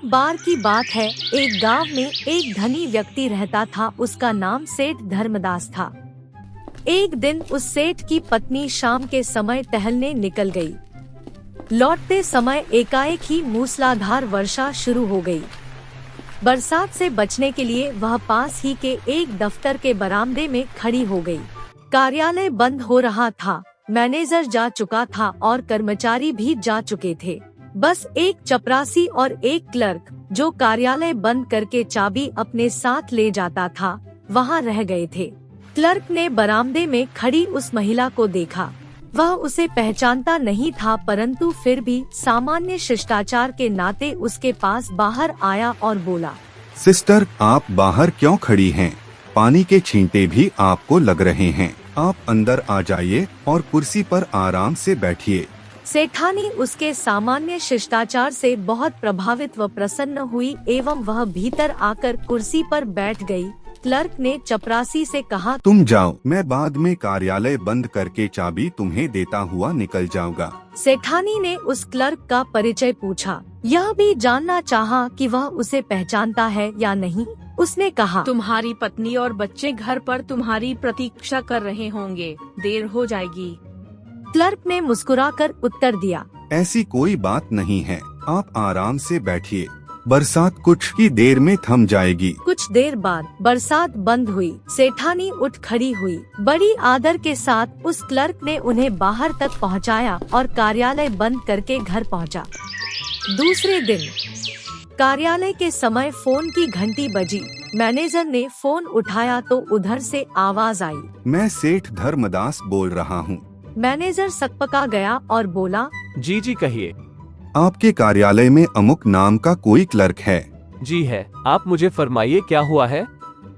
एक बार की बात है, एक गांव में एक धनी व्यक्ति रहता था। उसका नाम सेठ धर्मदास था। एक दिन उस सेठ की पत्नी शाम के समय टहलने निकल गई। लौटते समय एकाएक ही मूसलाधार वर्षा शुरू हो गई। बरसात से बचने के लिए वह पास ही के एक दफ्तर के बरामदे में खड़ी हो गई। कार्यालय बंद हो रहा था, मैनेजर जा चुका था और कर्मचारी भी जा चुके थे। बस एक चपरासी और एक क्लर्क, जो कार्यालय बंद करके चाबी अपने साथ ले जाता था, वहाँ रह गए थे। क्लर्क ने बरामदे में खड़ी उस महिला को देखा। वह उसे पहचानता नहीं था, परंतु फिर भी सामान्य शिष्टाचार के नाते उसके पास बाहर आया और बोला, सिस्टर, आप बाहर क्यों खड़ी हैं? पानी के छींटे भी आपको लग रहे हैं। आप अंदर आ जाइए और कुर्सी पर आराम से बैठिए। सेठानी उसके सामान्य शिष्टाचार से बहुत प्रभावित व प्रसन्न हुई एवं वह भीतर आकर कुर्सी पर बैठ गई। क्लर्क ने चपरासी से कहा, तुम जाओ, मैं बाद में कार्यालय बंद करके चाबी तुम्हें देता हुआ निकल जाऊंगा। सेठानी ने उस क्लर्क का परिचय पूछा। यह भी जानना चाहा कि वह उसे पहचानता है या नहीं। उसने कहा, तुम्हारी पत्नी और बच्चे घर पर तुम्हारी प्रतीक्षा कर रहे होंगे, देर हो जाएगी। क्लर्क ने मुस्कुराकर उत्तर दिया, ऐसी कोई बात नहीं है, आप आराम से बैठिए, बरसात कुछ ही देर में थम जाएगी। कुछ देर बाद बरसात बंद हुई। सेठानी उठ खड़ी हुई। बड़ी आदर के साथ उस क्लर्क ने उन्हें बाहर तक पहुंचाया और कार्यालय बंद करके घर पहुंचा। दूसरे दिन कार्यालय के समय फोन की घंटी बजी। मैनेजर ने फोन उठाया तो उधर से आवाज आई, मैं सेठ धर्मदास बोल रहा हूँ। मैनेजर सकपका गया और बोला, जी कहिए। आपके कार्यालय में अमुक नाम का कोई क्लर्क है? जी है, आप मुझे फरमाइए क्या हुआ है?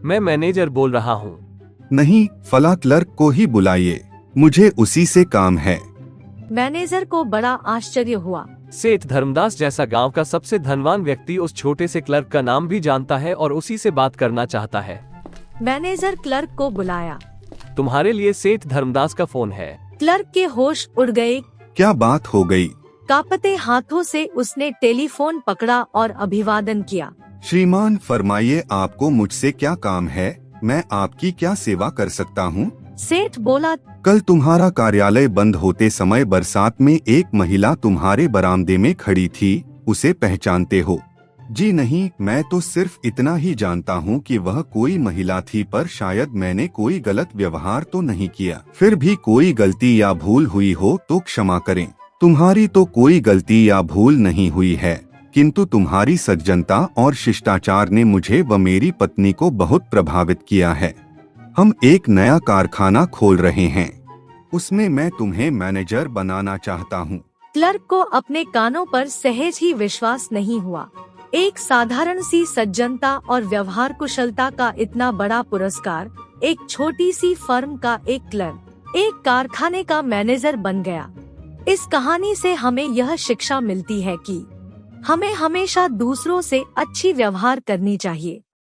मैं मैनेजर बोल रहा हूँ। नहीं, फला क्लर्क को ही बुलाइए, मुझे उसी से काम है। मैनेजर को बड़ा आश्चर्य हुआ। सेठ धर्मदास जैसा गांव का सबसे धनवान व्यक्ति उस छोटे से क्लर्क का नाम भी जानता है और उसी से बात करना चाहता है। मैनेजर क्लर्क को बुलाया। तुम्हारे लिए सेठ धर्मदास का फोन है। क्लर्क के होश उड़ गए। क्या बात हो गई? कांपते हाथों से उसने टेलीफोन पकड़ा और अभिवादन किया। श्रीमान, फरमाइए, आपको मुझसे क्या काम है? मैं आपकी क्या सेवा कर सकता हूँ? सेठ बोला, कल तुम्हारा कार्यालय बंद होते समय बरसात में एक महिला तुम्हारे बरामदे में खड़ी थी, उसे पहचानते हो? जी नहीं, मैं तो सिर्फ इतना ही जानता हूँ कि वह कोई महिला थी, पर शायद मैंने कोई गलत व्यवहार तो नहीं किया। फिर भी कोई गलती या भूल हुई हो तो क्षमा करें। तुम्हारी तो कोई गलती या भूल नहीं हुई है, किंतु तुम्हारी सज्जनता और शिष्टाचार ने मुझे व मेरी पत्नी को बहुत प्रभावित किया है। हम एक नया कारखाना खोल रहे हैं, उसमें मैं तुम्हें मैनेजर बनाना चाहता हूँ। क्लर्क को अपने कानों पर सहज ही विश्वास नहीं हुआ। एक साधारण सी सज्जनता और व्यवहार कुशलता का इतना बड़ा पुरस्कार एक छोटी सी फर्म का एक क्लर्क एक कारखाने का मैनेजर बन गया। इस कहानी से हमें यह शिक्षा मिलती है कि हमें हमेशा दूसरों से अच्छी व्यवहार करनी चाहिए।